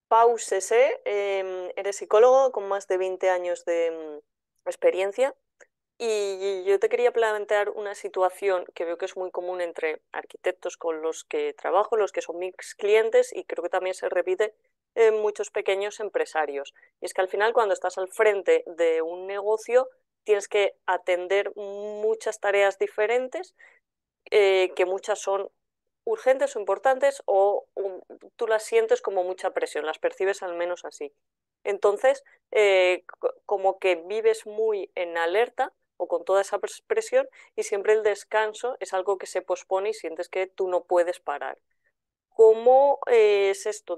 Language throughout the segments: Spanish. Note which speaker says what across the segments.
Speaker 1: Pau Sese, eres psicólogo con más de 20 años de experiencia y yo te quería plantear una situación que veo que es muy común entre arquitectos con los que trabajo, los que son mis clientes y creo que también se repite en muchos pequeños empresarios. Y es que al final cuando estás al frente de un negocio tienes que atender muchas tareas diferentes, que muchas son urgentes o importantes tú las sientes como mucha presión, las percibes al menos así. Entonces, como que vives muy en alerta o con toda esa presión y siempre el descanso es algo que se pospone y sientes que tú no puedes parar. ¿Cómo es esto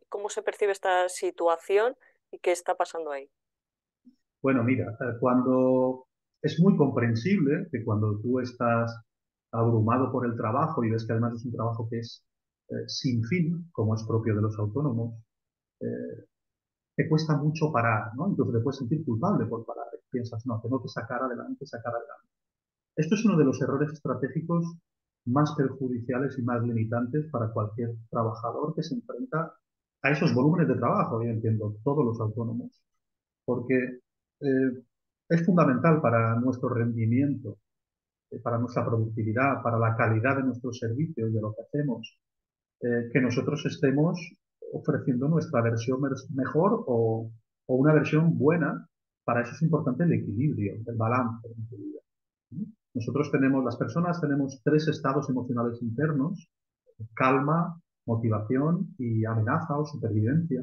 Speaker 1: cómo se percibe esta situación y qué está pasando ahí?
Speaker 2: Bueno, mira, cuando es muy comprensible que cuando tú estás abrumado por el trabajo y ves que además es un trabajo que es sin fin, como es propio de los autónomos, eh, te cuesta mucho parar, ¿no? Incluso te puedes sentir culpable por parar. Piensas, no, tengo que sacar adelante, sacar adelante. Esto es uno de los errores estratégicos más perjudiciales y más limitantes para cualquier trabajador que se enfrenta a esos volúmenes de trabajo, yo entiendo, todos los autónomos, porque es fundamental para nuestro rendimiento, para nuestra productividad, para la calidad de nuestros servicios, de lo que hacemos, que nosotros estemos ofreciendo nuestra versión mejor o una versión buena. Para eso es importante el equilibrio, el balance en tu vida. Nosotros tenemos, las personas tenemos tres estados emocionales internos: calma, motivación y amenaza o supervivencia.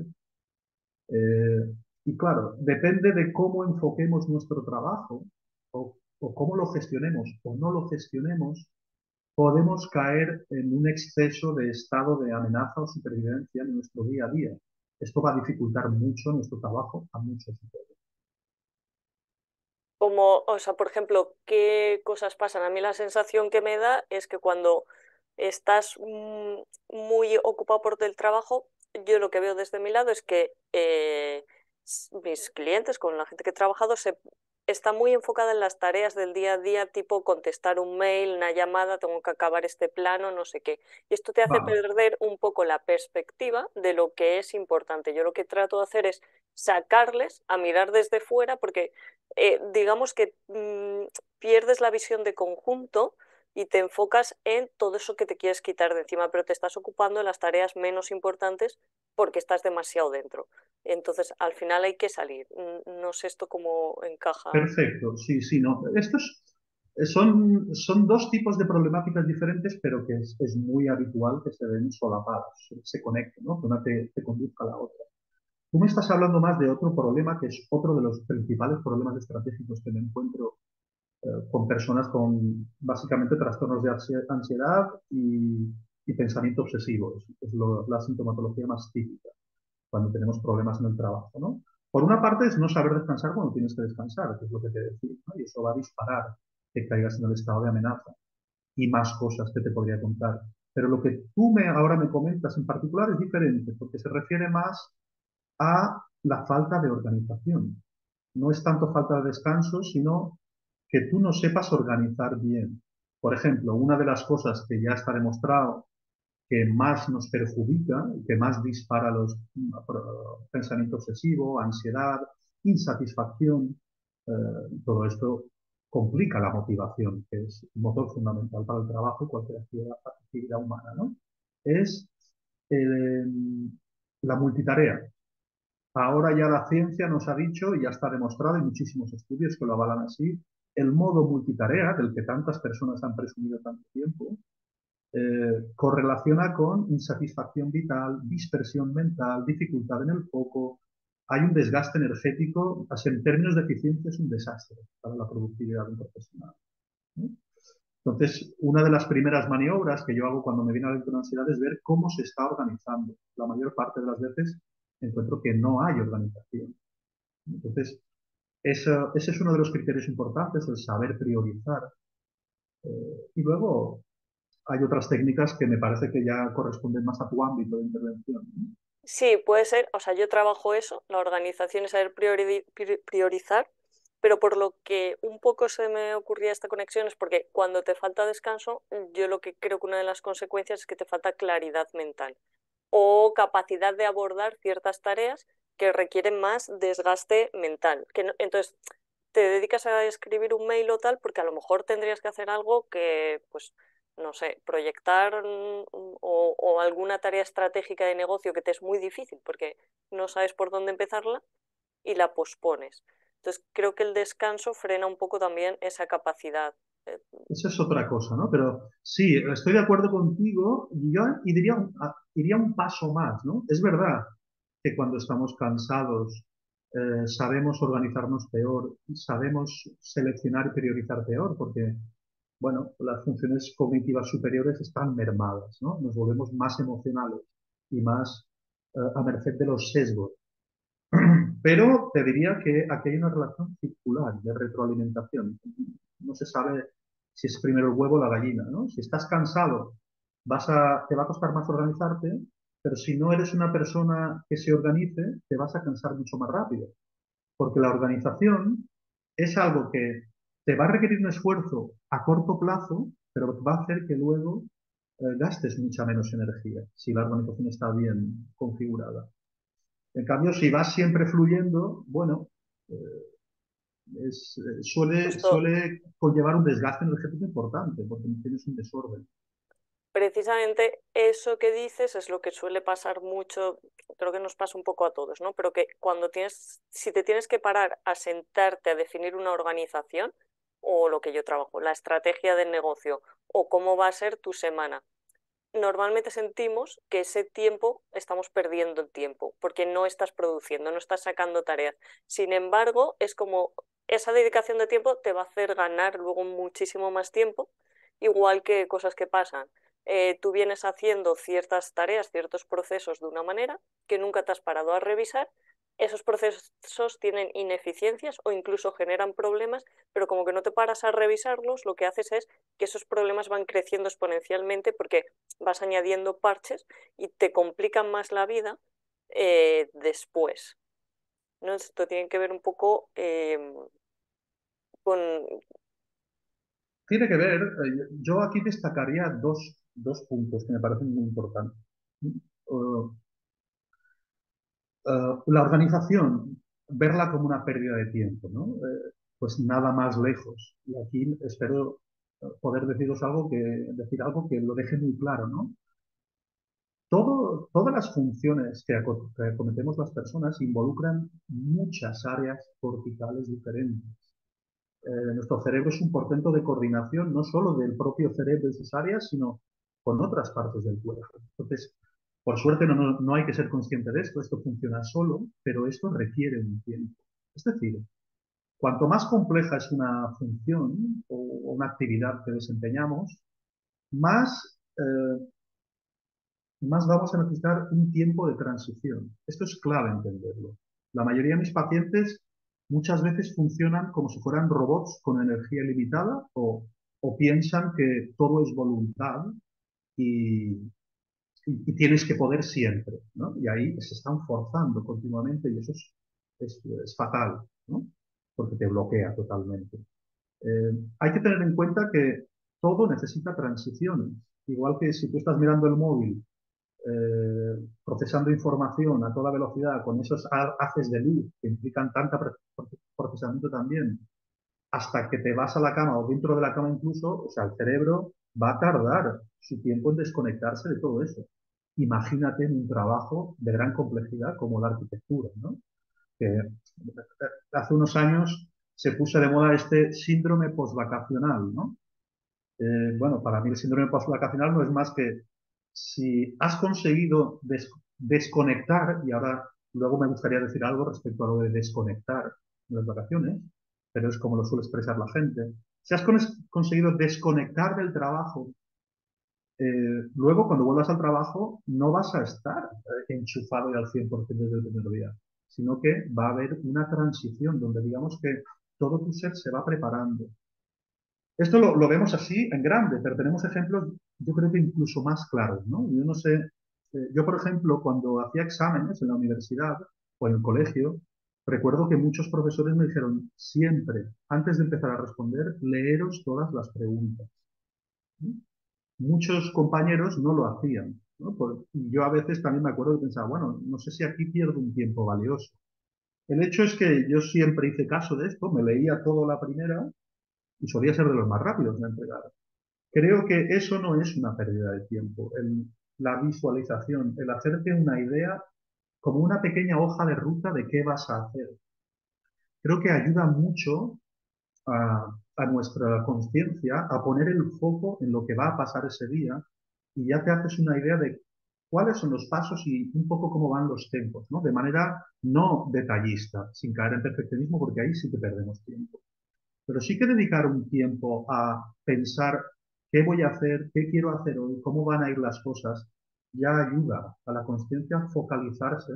Speaker 2: Eh, y claro, depende de cómo enfoquemos nuestro trabajo o cómo lo gestionemos o no lo gestionemos, podemos caer en un exceso de estado de amenaza o supervivencia en nuestro día a día. Esto va a dificultar mucho nuestro trabajo a muchos niveles.
Speaker 1: Como, o sea, por ejemplo, ¿qué cosas pasan? A mí la sensación que me da es que cuando estás muy ocupado por el trabajo, yo lo que veo desde mi lado es que mis clientes, con la gente que he trabajado, está muy enfocada en las tareas del día a día, tipo contestar un mail, una llamada, tengo que acabar este plano, no sé qué. Y esto te hace
Speaker 2: Vale,
Speaker 1: perder un poco la perspectiva de lo que es importante. Yo lo que trato de hacer es sacarles a mirar desde fuera, porque digamos que pierdes la visión de conjunto y te enfocas en todo eso que te quieres quitar de encima, pero te estás ocupando en las tareas menos importantes porque estás demasiado dentro. Entonces, al final hay que salir. No sé esto cómo encaja.
Speaker 2: perfecto. Sí, sí, no. Son dos tipos de problemáticas diferentes, pero que es muy habitual que se den solapadas, se conecten, ¿no? Que una te conduzca a la otra. Tú me estás hablando más de otro problema, que es otro de los principales problemas estratégicos que me encuentro con personas con básicamente trastornos de ansiedad y pensamiento obsesivo. Es la sintomatología más típica cuando tenemos problemas en el trabajo, ¿no? Por una parte es no saber descansar cuando tienes que descansar, que es lo que te decía, ¿no? Y eso va a disparar que caigas en el estado de amenaza y más cosas que te podría contar. Pero lo que ahora me comentas en particular es diferente, porque se refiere más a la falta de organización. No es tanto falta de descanso, sino que tú no sepas organizar bien. Por ejemplo, una de las cosas que ya está demostrado que más nos perjudica, que más dispara los pensamiento obsesivo, ansiedad, insatisfacción, todo esto complica la motivación, que es un motor fundamental para el trabajo y cualquier actividad humana, ¿no? Es eh, la multitarea. Ahora ya la ciencia nos ha dicho, y ya está demostrado, y muchísimos estudios que lo avalan así, el modo multitarea, del que tantas personas han presumido tanto tiempo, correlaciona con insatisfacción vital, dispersión mental, dificultad en el foco. Hay un desgaste energético, así en términos de eficiencia es un desastre para la productividad de un profesional, ¿no? Entonces, una de las primeras maniobras que yo hago cuando me viene la ansiedad es ver cómo se está organizando. La mayor parte de las veces encuentro que no hay organización. Entonces, ese es uno de los criterios importantes, el saber priorizar. Y luego hay otras técnicas que me parece que ya corresponden más a tu ámbito de intervención, ¿no?
Speaker 1: Sí, puede ser, o sea, yo trabajo eso, la organización es saber priorizar, pero por lo que un poco se me ocurría esta conexión es porque cuando te falta descanso, yo lo que creo que una de las consecuencias es que te falta claridad mental. o capacidad de abordar ciertas tareas que requieren más desgaste mental. Entonces, te dedicas a escribir un mail o tal porque a lo mejor tendrías que hacer algo que, pues, no sé, proyectar o alguna tarea estratégica de negocio que te es muy difícil porque no sabes por dónde empezarla y la pospones. Entonces, creo que el descanso frena un poco también esa capacidad. eh,
Speaker 2: Eso es otra cosa, ¿no? Pero sí, estoy de acuerdo contigo y yo iría un paso más, ¿no? Es verdad que cuando estamos cansados sabemos organizarnos peor, sabemos seleccionar y priorizar peor, porque, bueno, las funciones cognitivas superiores están mermadas, ¿no? Nos volvemos más emocionales y más a merced de los sesgos. Pero te diría que aquí hay una relación circular de retroalimentación. No se sabe si es primero el huevo o la gallina, ¿no? Si estás cansado, te va a costar más organizarte, pero si no eres una persona que se organice, te vas a cansar mucho más rápido. Porque la organización es algo que te va a requerir un esfuerzo a corto plazo, pero va a hacer que luego gastes mucha menos energía si la organización está bien configurada. En cambio, si vas siempre fluyendo, bueno, eh,
Speaker 1: Justo
Speaker 2: suele conllevar un desgaste energético importante porque tienes un desorden.
Speaker 1: precisamente eso que dices es lo que suele pasar mucho, creo que nos pasa un poco a todos, ¿no? Pero que cuando si te tienes que parar a sentarte a definir una organización o lo que yo trabajo, la estrategia del negocio o cómo va a ser tu semana, normalmente sentimos que ese tiempo estamos perdiendo el tiempo porque no estás produciendo, no estás sacando tareas. Sin embargo, es como esa dedicación de tiempo te va a hacer ganar luego muchísimo más tiempo, igual que cosas que pasan. Tú vienes haciendo ciertas tareas, ciertos procesos de una manera que nunca te has parado a revisar. Esos procesos tienen ineficiencias o incluso generan problemas, pero como que no te paras a revisarlos, lo que haces es que esos problemas van creciendo exponencialmente porque vas añadiendo parches y te complican más la vida después, ¿no? Esto tiene que ver un poco con...
Speaker 2: Tiene que ver, yo aquí destacaría dos puntos que me parecen muy importantes. La organización, verla como una pérdida de tiempo, ¿no? Pues nada más lejos. Y aquí espero poder decir algo que lo deje muy claro, ¿no? Todas las funciones que acometemos las personas involucran muchas áreas corticales diferentes. Nuestro cerebro es un portento de coordinación no solo del propio cerebro y sus áreas, sino con otras partes del cuerpo. Entonces, por suerte no hay que ser consciente de esto funciona solo, pero esto requiere un tiempo. Es decir, cuanto más compleja es una función o una actividad que desempeñamos, más más vamos a necesitar un tiempo de transición. Esto es clave entenderlo. La mayoría de mis pacientes muchas veces funcionan como si fueran robots con energía limitada o piensan que todo es voluntad y, y tienes que poder siempre, ¿no? Y ahí se están forzando continuamente y eso es fatal, ¿no? Porque te bloquea totalmente. Hay que tener en cuenta que todo necesita transiciones. Igual que si tú estás mirando el móvil procesando información a toda velocidad con esos haces de luz que implican tanta procesamiento también, hasta que te vas a la cama o dentro de la cama incluso, o sea, el cerebro va a tardar su tiempo en desconectarse de todo eso. Imagínate en un trabajo de gran complejidad como la arquitectura, ¿no? Que hace unos años se puso de moda este síndrome postvacacional, ¿no? Bueno, para mí el síndrome postvacacional no es más que si has conseguido desconectar, y ahora luego me gustaría decir algo respecto a lo de desconectar en las vacaciones, pero es como lo suele expresar la gente. Si has conseguido desconectar del trabajo, luego cuando vuelvas al trabajo no vas a estar enchufado y al 100% desde el primer día, sino que va a haber una transición donde digamos que todo tu ser se va preparando. Esto lo vemos así en grande, pero tenemos ejemplos, yo creo que incluso más claros, ¿no? Yo no sé, yo por ejemplo, cuando hacía exámenes en la universidad o en el colegio, recuerdo que muchos profesores me dijeron siempre, antes de empezar a responder, leeros todas las preguntas. ¿Sí? Muchos compañeros no lo hacían. ¿no? Y yo a veces también me acuerdo de pensar, bueno, no sé si aquí pierdo un tiempo valioso. El hecho es que yo siempre hice caso de esto, me leía todo la primera y solía ser de los más rápidos de entregar. Creo que eso no es una pérdida de tiempo. La visualización, el hacerte una idea como una pequeña hoja de ruta de qué vas a hacer. Creo que ayuda mucho a nuestra conciencia a poner el foco en lo que va a pasar ese día y ya te haces una idea de cuáles son los pasos y un poco cómo van los tempos, ¿no? De manera no detallista, sin caer en perfeccionismo, porque ahí sí que perdemos tiempo. Pero sí que dedicar un tiempo a pensar qué voy a hacer, qué quiero hacer hoy, cómo van a ir las cosas, ya ayuda a la conciencia a focalizarse.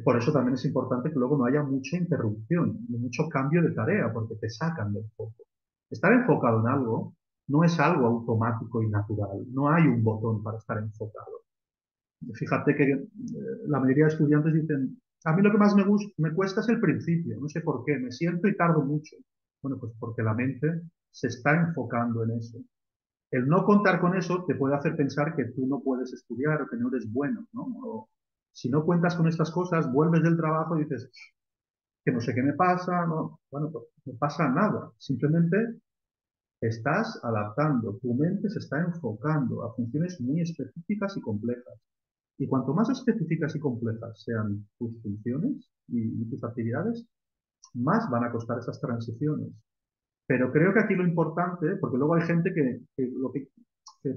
Speaker 2: Por eso también es importante que luego no haya mucha interrupción, ni mucho cambio de tarea, porque te sacan del foco. Estar enfocado en algo no es algo automático y natural. No hay un botón para estar enfocado. Fíjate que la mayoría de estudiantes dicen, a mí lo que más me cuesta es el principio, no sé por qué, me siento y tardo mucho. Bueno, pues porque la mente se está enfocando en eso. El no contar con eso te puede hacer pensar que tú no puedes estudiar o que no eres bueno, ¿no? O, si no cuentas con estas cosas, vuelves del trabajo y dices que no sé qué me pasa, no, bueno, pues no pasa nada. Simplemente estás adaptando, tu mente se está enfocando a funciones muy específicas y complejas. Y cuanto más específicas y complejas sean tus funciones y tus actividades, más van a costar esas transiciones. Pero creo que aquí lo importante, porque luego hay gente que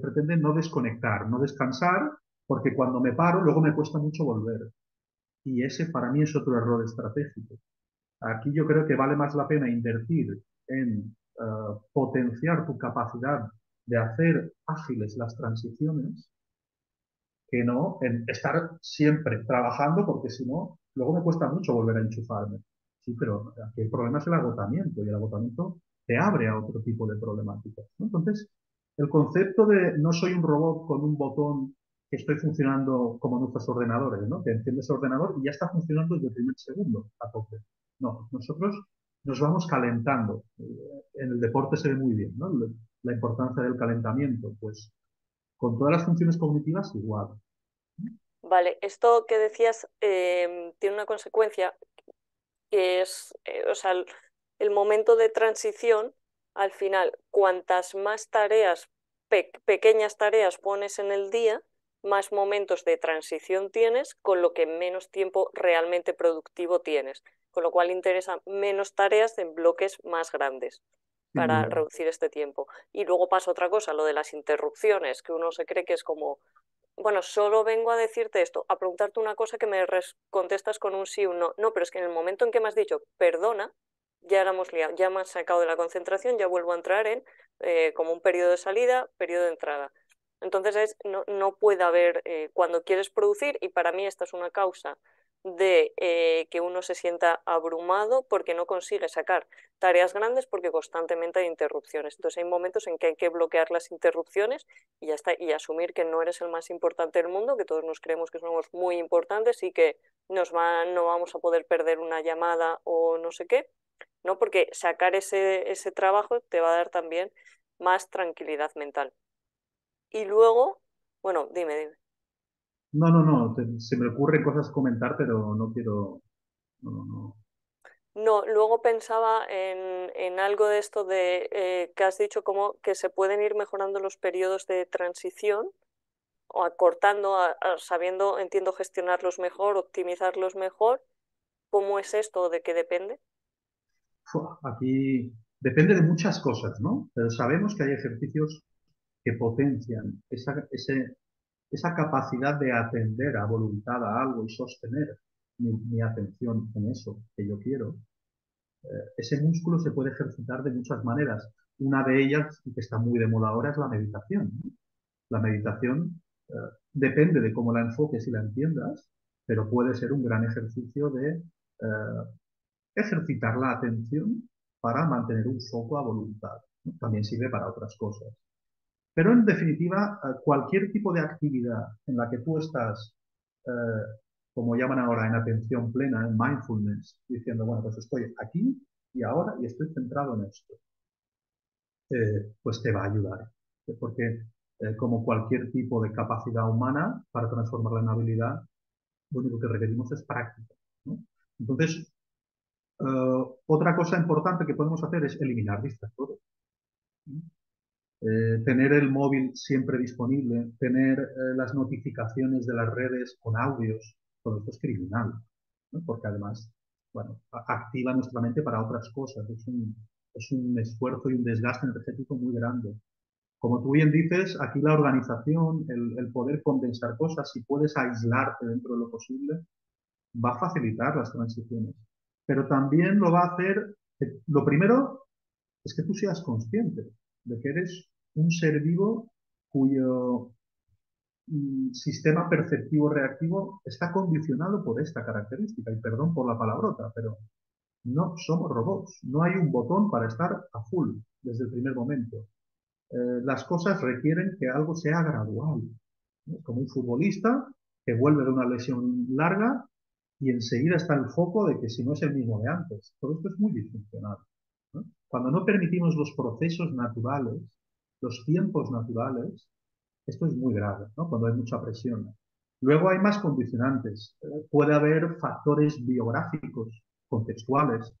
Speaker 2: pretende no desconectar, no descansar, porque cuando me paro, luego me cuesta mucho volver. Y ese para mí es otro error estratégico. Aquí yo creo que vale más la pena invertir en potenciar tu capacidad de hacer ágiles las transiciones que no en estar siempre trabajando, porque si no, luego me cuesta mucho volver a enchufarme. Sí, pero aquí el problema es el agotamiento y el agotamiento te abre a otro tipo de problemáticas, ¿no? Entonces, el concepto de no soy un robot con un botón que estoy funcionando como nuestros ordenadores, ¿no? Que enciendes el ordenador y ya está funcionando desde el primer segundo a tope. No, nosotros nos vamos calentando. En el deporte se ve muy bien, ¿no? La importancia del calentamiento, pues con todas las funciones cognitivas igual.
Speaker 1: Vale, esto que decías tiene una consecuencia que es, o sea, el momento de transición, al final, cuantas más tareas, pequeñas tareas pones en el día, más momentos de transición tienes, con lo que menos tiempo realmente productivo tienes, con lo cual interesa menos tareas en bloques más grandes
Speaker 2: Sin
Speaker 1: para
Speaker 2: duda.
Speaker 1: reducir este tiempo. Y luego pasa otra cosa, lo de las interrupciones, que uno se cree que es como bueno, solo vengo a decirte esto, a preguntarte una cosa que me contestas con un sí o un no. No, pero es que en el momento en que me has dicho perdona, ya la hemos liado, ya me has sacado de la concentración, ya vuelvo a entrar en como un periodo de salida, periodo de entrada. Entonces no, no puede haber, cuando quieres producir, y para mí esta es una causa de que uno se sienta abrumado porque no consigue sacar tareas grandes porque constantemente hay interrupciones. Entonces hay momentos en que hay que bloquear las interrupciones y ya está, y asumir que no eres el más importante del mundo, que todos nos creemos que somos muy importantes y que no vamos a poder perder una llamada o no sé qué, ¿no? Porque sacar ese trabajo te va a dar también más tranquilidad mental. Y luego, bueno, dime.
Speaker 2: No, no, no, se me ocurren cosas a comentar, pero no quiero, no, no, no.
Speaker 1: No, luego pensaba en algo de esto de que has dicho como que se pueden ir mejorando los periodos de transición o acortando, sabiendo, entiendo, gestionarlos mejor, optimizarlos mejor. ¿Cómo es esto? ¿De qué depende?
Speaker 2: Fua, aquí depende de muchas cosas, ¿no? Pero sabemos que hay ejercicios que potencian esa capacidad de atender a voluntad a algo y sostener mi atención en eso que yo quiero. Ese músculo se puede ejercitar de muchas maneras. Una de ellas, y que está muy de moda ahora, es la meditación, ¿no? La meditación depende de cómo la enfoques y la entiendas, pero puede ser un gran ejercicio de ejercitar la atención para mantener un foco a voluntad, ¿no? También sirve para otras cosas. Pero en definitiva, cualquier tipo de actividad en la que tú estás, eh, como llaman ahora, en atención plena, en mindfulness, diciendo, bueno, pues estoy aquí y ahora y estoy centrado en esto, pues te va a ayudar. Porque como cualquier tipo de capacidad humana, para transformarla en habilidad, lo único que requerimos es práctica, ¿no? Entonces, otra cosa importante que podemos hacer es eliminar distractores, ¿no? Tener el móvil siempre disponible, tener las notificaciones de las redes con audios, todo esto es criminal, ¿no? Porque además, bueno, activa nuestra mente para otras cosas. Es un esfuerzo y un desgaste energético muy grande. Como tú bien dices, aquí la organización, el poder condensar cosas, si puedes aislarte dentro de lo posible, va a facilitar las transiciones. Pero también lo va a hacer, lo primero es que tú seas consciente de que eres un ser vivo cuyo sistema perceptivo reactivo está condicionado por esta característica. Y perdón por la palabrota, pero no somos robots. No hay un botón para estar a full desde el primer momento. Las cosas requieren que algo sea gradual, ¿no? Como un futbolista que vuelve de una lesión larga y enseguida está el foco de que si no es el mismo de antes. Todo esto es muy disfuncional, ¿no? Cuando no permitimos los procesos naturales, los tiempos naturales, esto es muy grave, ¿no? Cuando hay mucha presión. Luego hay más condicionantes. Puede haber factores biográficos, contextuales.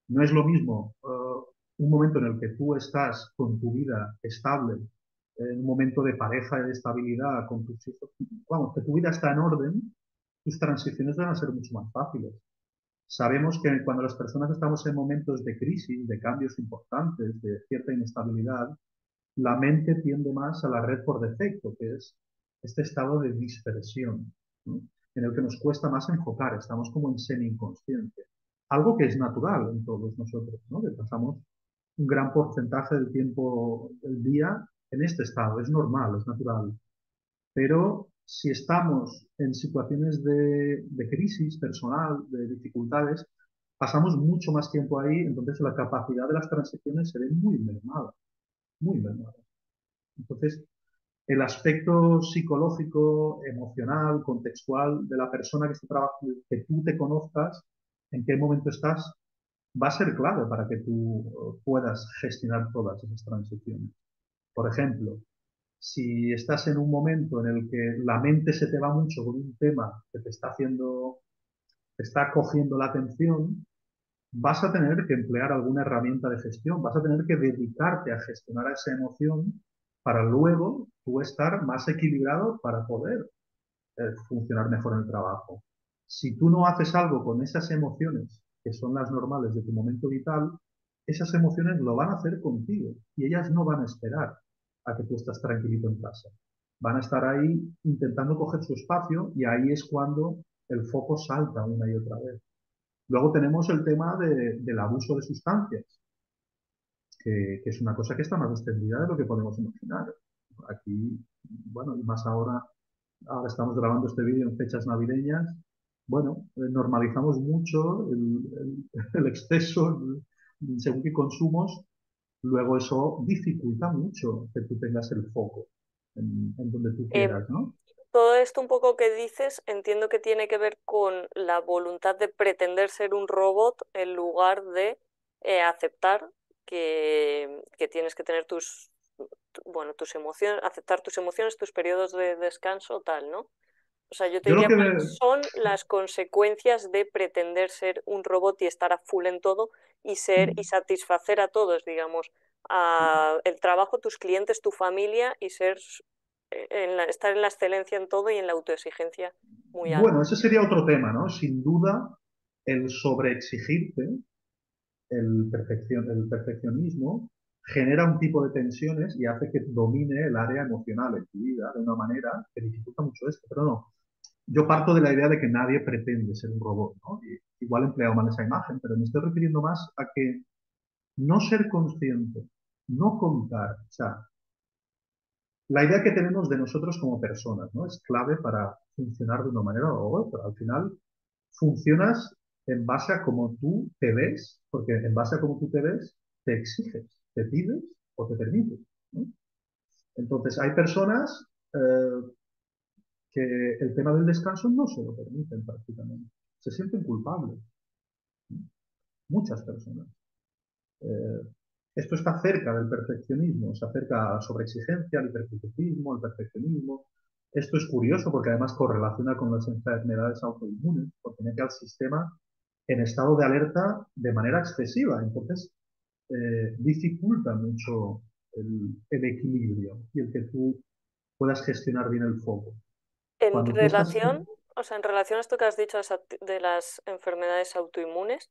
Speaker 2: No es lo mismo un momento en el que tú estás con tu vida estable, en un momento de pareja y de estabilidad con tus hijos, vamos, que tu vida está en orden, tus transiciones van a ser mucho más fáciles. Sabemos que cuando las personas estamos en momentos de crisis, de cambios importantes, de cierta inestabilidad, la mente tiende más a la red por defecto, que es este estado de dispersión, ¿no? En el que nos cuesta más enfocar, estamos como en semi-inconsciente. Algo que es natural en todos nosotros, ¿no? Que pasamos un gran porcentaje del tiempo del día en este estado, es normal, es natural. Pero si estamos en situaciones de crisis personal, de dificultades, pasamos mucho más tiempo ahí, entonces la capacidad de las transiciones se ve muy mermada, muy mermada. Entonces, el aspecto psicológico, emocional, contextual de la persona que está trabajando, que tú te conozcas, en qué momento estás, va a ser clave para que tú puedas gestionar todas esas transiciones. Por ejemplo, si estás en un momento en el que la mente se te va mucho con un tema que te está haciendo, te está cogiendo la atención, vas a tener que emplear alguna herramienta de gestión, vas a tener que dedicarte a gestionar esa emoción para luego tú estar más equilibrado para poder funcionar mejor en el trabajo. Si tú no haces algo con esas emociones, que son las normales de tu momento vital, esas emociones lo van a hacer contigo y ellas no van a esperar a que tú estés tranquilito en casa. Van a estar ahí intentando coger su espacio y ahí es cuando el foco salta una y otra vez. Luego tenemos el tema del abuso de sustancias, que es una cosa que está más extendida de lo que podemos imaginar. Aquí, bueno, y más ahora estamos grabando este vídeo en fechas navideñas, bueno, normalizamos mucho el exceso según qué consumos, luego eso dificulta mucho que tú tengas el foco en donde tú
Speaker 1: Em,
Speaker 2: quieras, ¿no?
Speaker 1: Todo esto un poco que dices, entiendo que tiene que ver con la voluntad de pretender ser un robot en lugar de aceptar que tienes que tener bueno, tus emociones, aceptar tus emociones, tus periodos de descanso, tal, ¿no? O sea, yo te
Speaker 2: Yo lo
Speaker 1: diría
Speaker 2: que
Speaker 1: cuáles son las consecuencias de pretender ser un robot y estar a full en todo y ser y satisfacer a todos, digamos, el trabajo, tus clientes, tu familia y ser estar en la excelencia en todo y en la autoexigencia muy
Speaker 2: bueno,
Speaker 1: alta.
Speaker 2: ese sería otro tema, ¿no? Sin duda, el sobreexigirte, el perfeccionismo, genera un tipo de tensiones y hace que domine el área emocional en tu vida de una manera que dificulta mucho esto. Pero no, yo parto de la idea de que nadie pretende ser un robot, ¿no? Igual he empleado mal esa imagen, pero me estoy refiriendo más a que no ser consciente, no contar, o sea, la idea que tenemos de nosotros como personas, ¿no? Es clave para funcionar de una manera u otra. Al final, funcionas en base a cómo tú te ves, porque en base a cómo tú te ves, te exiges, te pides o te permites, ¿no? Entonces, hay personas que el tema del descanso no se lo permiten prácticamente. Se sienten culpables, ¿no? Muchas personas. Eh, Esto está cerca del perfeccionismo, se acerca a la sobreexigencia, al hipercriticismo, al perfeccionismo. Esto es curioso porque además correlaciona con las enfermedades autoinmunes, porque mete al sistema en estado de alerta de manera excesiva. Entonces, dificulta mucho el equilibrio y el que tú puedas gestionar bien el foco.
Speaker 1: En
Speaker 2: Cuando tú estás...
Speaker 1: relación, o sea, en relación a esto que has dicho de las enfermedades autoinmunes,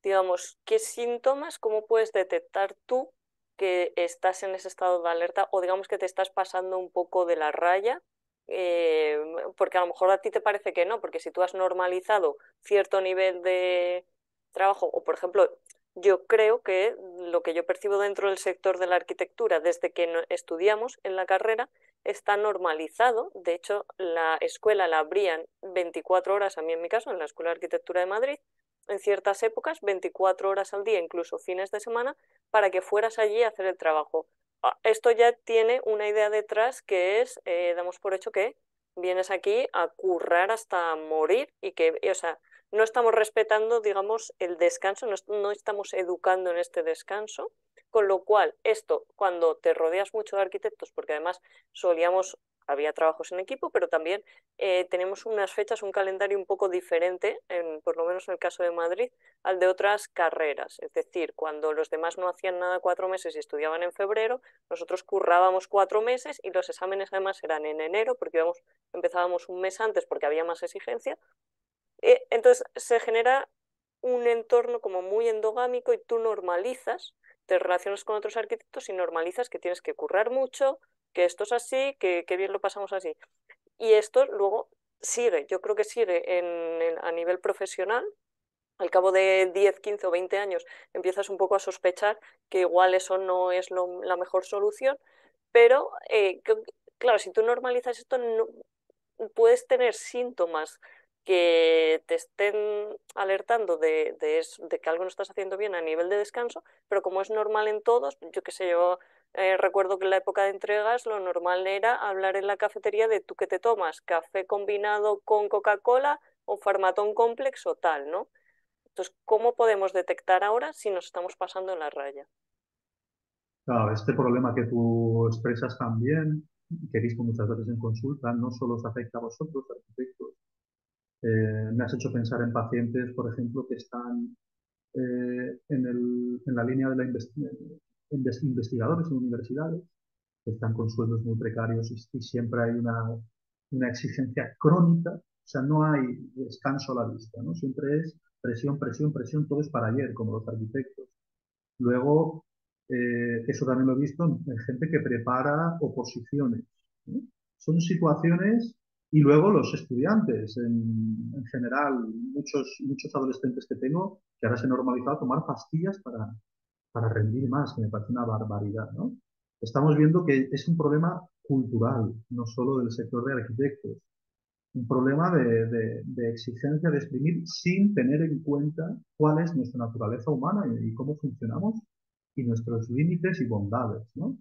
Speaker 1: digamos, ¿qué síntomas, cómo puedes detectar tú que estás en ese estado de alerta o digamos que te estás pasando un poco de la raya? Porque a lo mejor a ti te parece que no, porque si tú has normalizado cierto nivel de trabajo, o por ejemplo, yo creo que lo que yo percibo dentro del sector de la arquitectura desde que estudiamos en la carrera está normalizado. De hecho, la escuela la abrían 24 horas, a mí en mi caso, en la Escuela de Arquitectura de Madrid, en ciertas épocas, 24 horas al día, incluso fines de semana, para que fueras allí a hacer el trabajo. Esto ya tiene una idea detrás que es, damos por hecho que vienes aquí a currar hasta morir y que, o sea, no estamos respetando, digamos, el descanso, no estamos educando en este descanso, con lo cual esto, cuando te rodeas mucho de arquitectos, porque además solíamos, había trabajos en equipo, pero también tenemos unas fechas, un calendario un poco diferente, por lo menos en el caso de Madrid, al de otras carreras. Es decir, cuando los demás no hacían nada 4 meses y estudiaban en febrero, nosotros currábamos 4 meses y los exámenes además eran en enero, porque empezábamos un mes antes porque había más exigencia. Entonces se genera un entorno como muy endogámico y tú normalizas, te relacionas con otros arquitectos y normalizas que tienes que currar mucho, que esto es así, que bien lo pasamos así. Y esto luego sigue, yo creo que sigue a nivel profesional. Al cabo de 10, 15 o 20 años empiezas un poco a sospechar que igual eso no es la mejor solución, pero claro, si tú normalizas esto, no, puedes tener síntomas que te estén alertando de que algo no estás haciendo bien a nivel de descanso, pero como es normal en todos, yo qué sé, yo recuerdo que en la época de entregas lo normal era hablar en la cafetería de tú que te tomas, café combinado con Coca-Cola o Farmatón Complex o tal, ¿no? Entonces, ¿cómo podemos detectar ahora si nos estamos pasando en la raya?
Speaker 2: Claro, este problema que tú expresas también, que he visto muchas veces en consulta, no solo os afecta a vosotros, arquitectos. Me has hecho pensar en pacientes, por ejemplo, que están en la línea de la investigadores en universidades, que están con sueldos muy precarios y siempre hay una exigencia crónica, o sea, no hay descanso a la vista, ¿no? Siempre es presión, presión, presión, todo es para ayer, como los arquitectos. Luego, eso también lo he visto en gente que prepara oposiciones, ¿no? Son situaciones, y luego los estudiantes, en general, muchos adolescentes que tengo, que ahora se ha normalizado tomar pastillas para rendir más, que me parece una barbaridad, ¿no? Estamos viendo que es un problema cultural, no solo del sector de arquitectos, un problema de exigencia de exprimir sin tener en cuenta cuál es nuestra naturaleza humana y cómo funcionamos y nuestros límites y bondades, ¿no?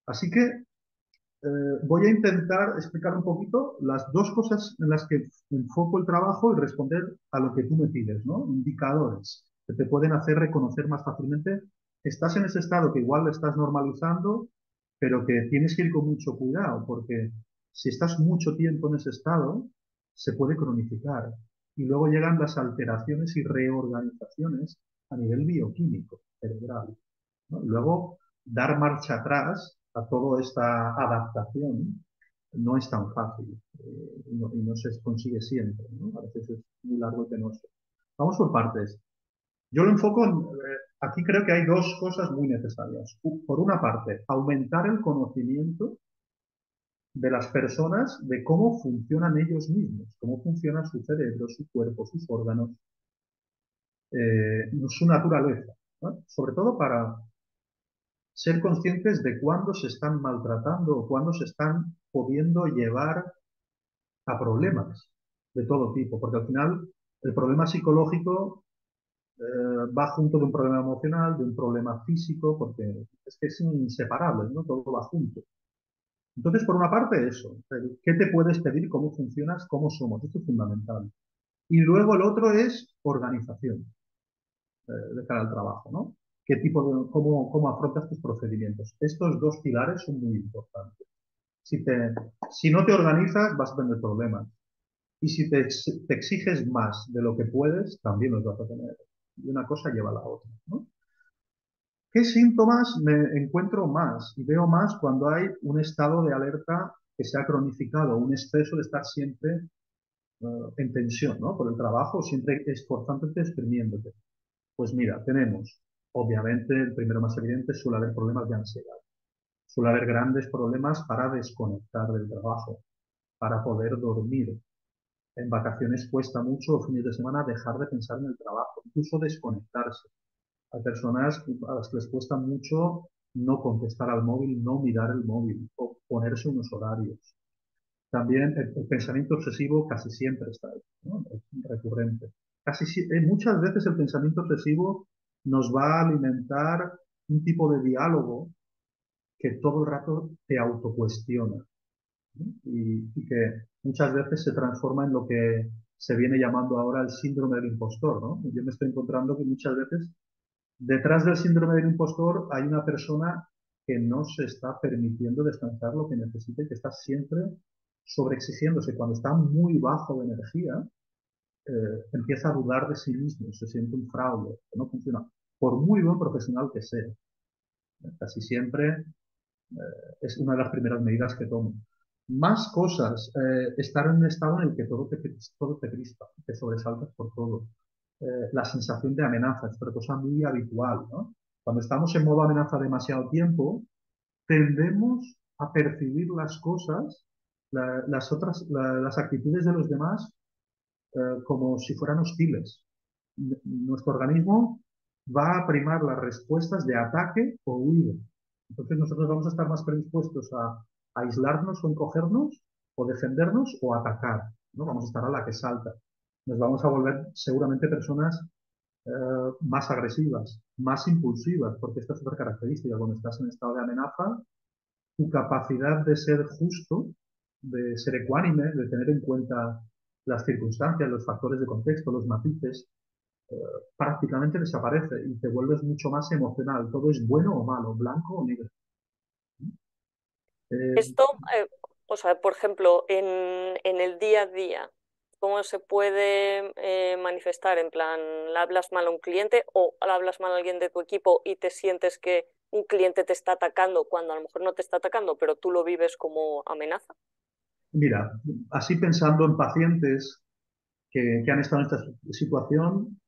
Speaker 2: Así que voy a intentar explicar un poquito las dos cosas en las que enfoco el trabajo y responder a lo que tú me pides, ¿no? Indicadores que te pueden hacer reconocer más fácilmente que estás en ese estado que igual lo estás normalizando, pero que tienes que ir con mucho cuidado, porque si estás mucho tiempo en ese estado, se puede cronificar. Y luego llegan las alteraciones y reorganizaciones a nivel bioquímico, cerebral, ¿no? Luego, dar marcha atrás a toda esta adaptación no es tan fácil y no se consigue siempre, ¿no? A veces es muy largo y penoso. Vamos por partes. Yo lo enfoco aquí creo que hay dos cosas muy necesarias. Por una parte, aumentar el conocimiento de las personas de cómo funcionan ellos mismos, cómo funciona su cerebro, su cuerpo, sus órganos, su naturaleza, ¿no? Sobre todo para ser conscientes de cuándo se están maltratando o cuándo se están pudiendo llevar a problemas de todo tipo, porque al final el problema psicológico va junto de un problema emocional, de un problema físico, porque es que es inseparable, ¿no? Todo va junto. Entonces, por una parte, eso, ¿qué te puedes pedir? ¿Cómo funcionas? ¿Cómo somos? Esto es fundamental. Y luego el otro es organización de cara al trabajo, ¿no? cómo afrontas tus procedimientos. Estos dos pilares son muy importantes. Si, te, si no te organizas, vas a tener problemas. Y si te exiges más de lo que puedes, también los vas a tener. Y una cosa lleva a la otra, ¿no? ¿Qué síntomas me encuentro más y veo más cuando hay un estado de alerta que se ha cronificado, un exceso de estar siempre en tensión, ¿no? Por el trabajo, siempre esforzándote, exprimiéndote? Pues mira, tenemos, obviamente, el primero más evidente, suele haber problemas de ansiedad. Suele haber grandes problemas para desconectar del trabajo, para poder dormir. En vacaciones cuesta mucho, los fines de semana, dejar de pensar en el trabajo, incluso desconectarse. Hay personas a las que les cuesta mucho no contestar al móvil, no mirar el móvil o ponerse unos horarios. También el pensamiento obsesivo casi siempre está ahí, ¿no? Es recurrente. Muchas veces el pensamiento obsesivo nos va a alimentar un tipo de diálogo que todo el rato te autocuestiona, ¿no? Y que muchas veces se transforma en lo que se viene llamando ahora el síndrome del impostor, ¿no? Yo me estoy encontrando que muchas veces detrás del síndrome del impostor hay una persona que no se está permitiendo descansar lo que necesita y que está siempre sobreexigiéndose. Cuando está muy bajo de energía, empieza a dudar de sí mismo, se siente un fraude, que no funciona, por muy buen profesional que sea. Casi siempre es una de las primeras medidas que tomo. Más cosas, estar en un estado en el que todo te crispa, te sobresaltas por todo. La sensación de amenaza es otra cosa muy habitual, ¿no? Cuando estamos en modo amenaza demasiado tiempo, tendemos a percibir las cosas, las actitudes de los demás como si fueran hostiles. Nuestro organismo va a primar las respuestas de ataque o huida. Entonces nosotros vamos a estar más predispuestos a aislarnos o encogernos, o defendernos o atacar, ¿no? Vamos a estar a la que salta. Nos vamos a volver seguramente personas más agresivas, más impulsivas, porque esta es otra característica. Cuando estás en estado de amenaza, tu capacidad de ser justo, de ser ecuánime, de tener en cuenta las circunstancias, los factores de contexto, los matices, prácticamente desaparece y te vuelves mucho más emocional. Todo es bueno o malo, blanco o negro. Eh,
Speaker 1: Esto, o sea, por ejemplo, en el día a día, ¿cómo se puede manifestar? En plan, ¿le hablas mal a un cliente o le hablas mal a alguien de tu equipo y te sientes que un cliente te está atacando cuando a lo mejor no te está atacando, pero tú lo vives como amenaza?
Speaker 2: Mira, así pensando en pacientes que han estado en esta situación,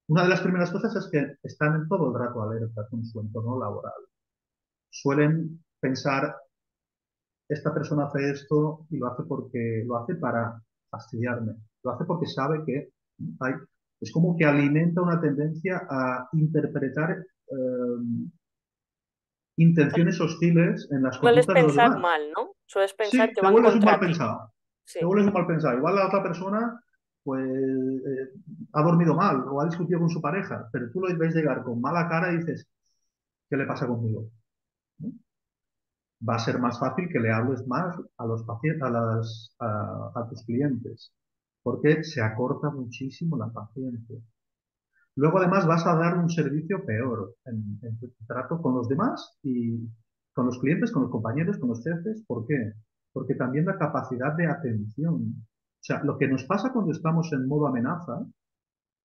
Speaker 2: una de las primeras cosas es que están en todo el rato alerta con su entorno laboral. Suelen pensar, esta persona hace esto y lo hace porque lo hace para fastidiarme, lo hace porque sabe que hay, es como que alimenta una tendencia a interpretar intenciones hostiles en las
Speaker 1: Sueles
Speaker 2: conductas de los
Speaker 1: pensar
Speaker 2: demás.
Speaker 1: mal, ¿no? Sueles pensar
Speaker 2: Sí,
Speaker 1: que
Speaker 2: te
Speaker 1: van
Speaker 2: vuelves un mal
Speaker 1: contra ti.
Speaker 2: pensado. Te
Speaker 1: Sí.
Speaker 2: vuelves un mal pensado. Igual la otra persona, pues, ha dormido mal o ha discutido con su pareja, pero tú lo ves llegar con mala cara y dices, ¿qué le pasa conmigo? ¿No? Va a ser más fácil que le hables más a los pacientes, a tus clientes, porque se acorta muchísimo la paciencia. Luego, además, vas a dar un servicio peor en tu trato con los demás y con los clientes, con los compañeros, con los jefes. ¿Por qué? Porque también la capacidad de atención. O sea, lo que nos pasa cuando estamos en modo amenaza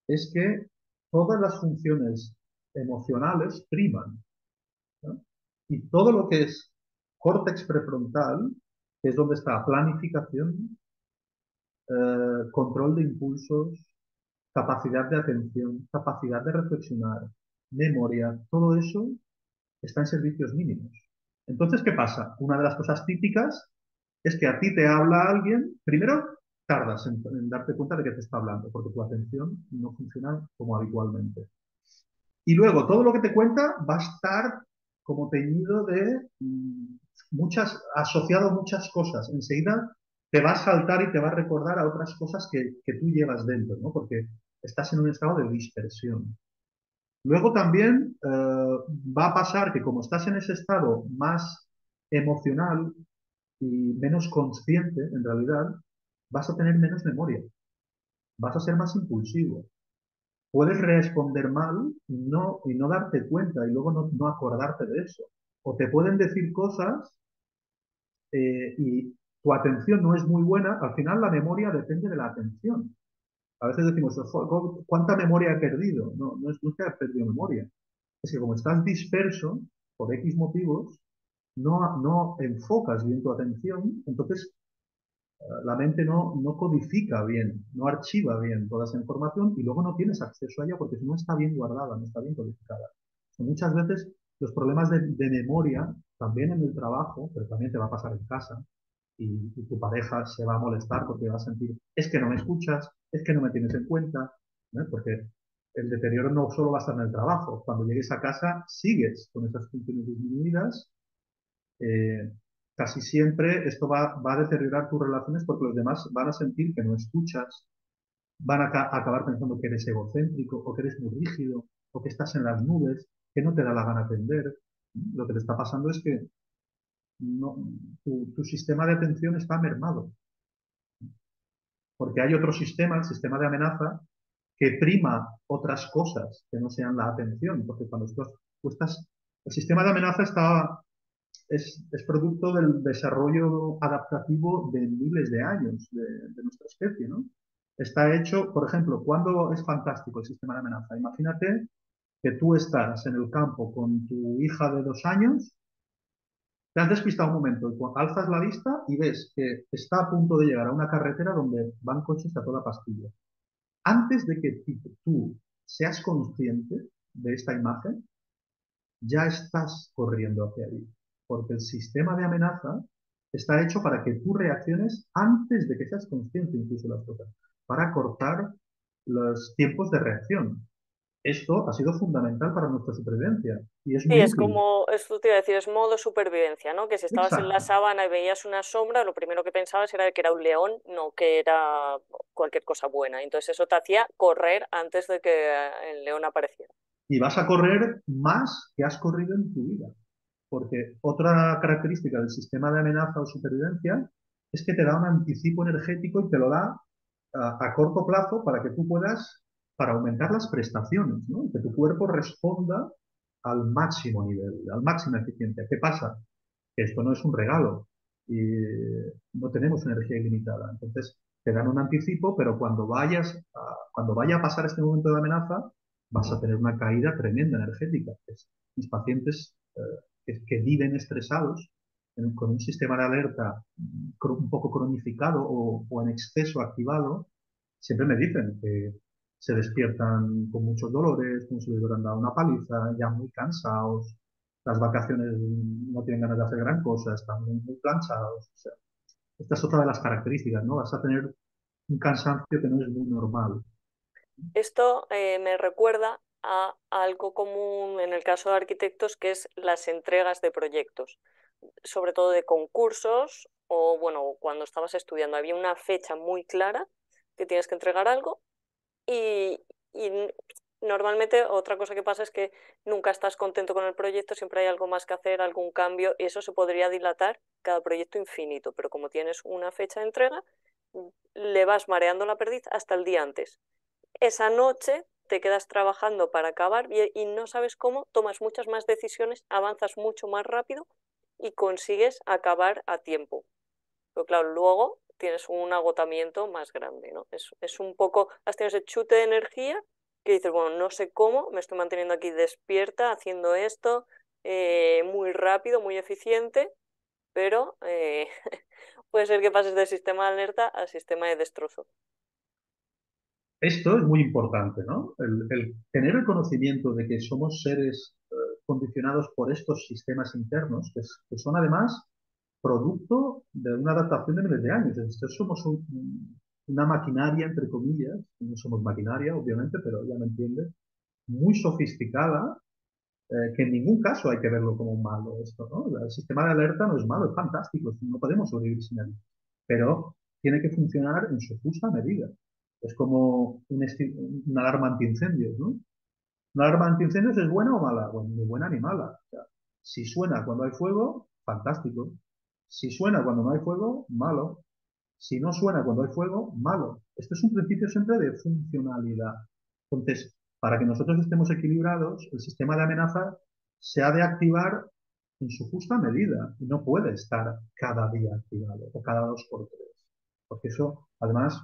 Speaker 2: es que todas las funciones emocionales priman, ¿no? Y todo lo que es córtex prefrontal, que es donde está planificación, control de impulsos, capacidad de atención, capacidad de reflexionar, memoria, todo eso está en servicios mínimos. Entonces, ¿qué pasa? Una de las cosas típicas es que a ti te habla alguien, primero tardas en darte cuenta de que te está hablando, porque tu atención no funciona como habitualmente. Y luego, todo lo que te cuenta va a estar como teñido de asociado a muchas cosas. Enseguida te va a saltar y te va a recordar a otras cosas que tú llevas dentro, ¿no? Porque estás en un estado de dispersión. Luego también va a pasar que como estás en ese estado más emocional y menos consciente, en realidad, vas a tener menos memoria, vas a ser más impulsivo, puedes responder mal y no darte cuenta y luego no acordarte de eso. O te pueden decir cosas y tu atención no es muy buena. Al final la memoria depende de la atención. A veces decimos, ¿cuánta memoria he perdido? No es que hayas perdido memoria. Es que como estás disperso por X motivos, no enfocas bien tu atención, entonces la mente no codifica bien, no archiva bien toda esa información y luego no tienes acceso a ella porque no está bien guardada, no está bien codificada. Muchas veces los problemas de memoria, también en el trabajo, pero también te va a pasar en casa, y tu pareja se va a molestar porque va a sentir, es que no me escuchas, es que no me tienes en cuenta, ¿no? Porque el deterioro no solo va a estar en el trabajo, cuando llegues a casa sigues con esas funciones disminuidas, eh, casi siempre esto va a deteriorar tus relaciones porque los demás van a sentir que no escuchas, van a acabar pensando que eres egocéntrico o que eres muy rígido o que estás en las nubes, que no te da la gana atender. Lo que te está pasando es que no, tu sistema de atención está mermado, porque hay otro sistema, el sistema de amenaza, que prima otras cosas que no sean la atención, porque cuando tú estás, el sistema de amenaza es producto del desarrollo adaptativo de miles de años de nuestra especie, ¿no? Está hecho, por ejemplo, cuando es fantástico el sistema de amenaza. Imagínate que tú estás en el campo con tu hija de 2 años, te has despistado un momento, y alzas la vista y ves que está a punto de llegar a una carretera donde van coches a toda pastilla. Antes de que tú seas consciente de esta imagen, ya estás corriendo hacia allí, porque el sistema de amenaza está hecho para que tú reacciones antes de que seas consciente incluso de las cosas, para cortar los tiempos de reacción. Esto ha sido fundamental para nuestra supervivencia y es
Speaker 1: Sí,
Speaker 2: muy
Speaker 1: es
Speaker 2: útil.
Speaker 1: como, esto te iba a decir, es modo supervivencia, ¿no? Que si estabas en la
Speaker 2: Exacto.
Speaker 1: sabana y veías una sombra, lo primero que pensabas era que era un león, no que era cualquier cosa buena. Entonces eso te hacía correr antes de que el león apareciera.
Speaker 2: Y vas a correr más que has corrido en tu vida. Porque otra característica del sistema de amenaza o supervivencia es que te da un anticipo energético y te lo da a corto plazo para que tú puedas, para aumentar las prestaciones, ¿no? Que tu cuerpo responda al máximo nivel, al máxima eficiencia. ¿Qué pasa? Que esto no es un regalo y no tenemos energía ilimitada. Entonces, te dan un anticipo, pero cuando vaya a pasar este momento de amenaza, vas a tener una caída tremenda energética. Mis pacientes que viven estresados, con un sistema de alerta un poco cronificado o en exceso activado, siempre me dicen que se despiertan con muchos dolores, como si les hubieran dado una paliza, ya muy cansados, las vacaciones no tienen ganas de hacer gran cosa, están muy planchados. O sea, esta es otra de las características, ¿no? Vas a tener un cansancio que no es muy normal.
Speaker 1: Esto me recuerda a algo común en el caso de arquitectos, que es las entregas de proyectos, sobre todo de concursos o, bueno, cuando estabas estudiando. Había una fecha muy clara que tienes que entregar algo y normalmente otra cosa que pasa es que nunca estás contento con el proyecto, siempre hay algo más que hacer, algún cambio, y eso se podría dilatar cada proyecto infinito, pero como tienes una fecha de entrega, le vas mareando la perdiz hasta el día antes. Esa noche te quedas trabajando para acabar y no sabes cómo, tomas muchas más decisiones, avanzas mucho más rápido y consigues acabar a tiempo. Pero claro, luego tienes un agotamiento más grande, ¿no? Es un poco, has tenido ese chute de energía que dices, bueno, no sé cómo, me estoy manteniendo aquí despierta, haciendo esto, muy rápido, muy eficiente, pero puede ser que pases del sistema de alerta al sistema de destrozo.
Speaker 2: Esto es muy importante, ¿no? El tener el conocimiento de que somos seres condicionados por estos sistemas internos, que son además producto de una adaptación de miles de años. Entonces, somos una maquinaria, entre comillas, no somos maquinaria, obviamente, pero ya me entiendes, muy sofisticada, que en ningún caso hay que verlo como malo esto, ¿no? El sistema de alerta no es malo, es fantástico, no podemos sobrevivir sin él, pero tiene que funcionar en su justa medida. Es como una alarma antiincendios, ¿no? ¿Una alarma antiincendios es buena o mala? Bueno, ni buena ni mala. O sea, si suena cuando hay fuego, fantástico. Si suena cuando no hay fuego, malo. Si no suena cuando hay fuego, malo. Esto es un principio siempre de funcionalidad. Entonces, para que nosotros estemos equilibrados, el sistema de amenaza se ha de activar en su justa medida y no puede estar cada día activado o cada dos por tres, porque eso además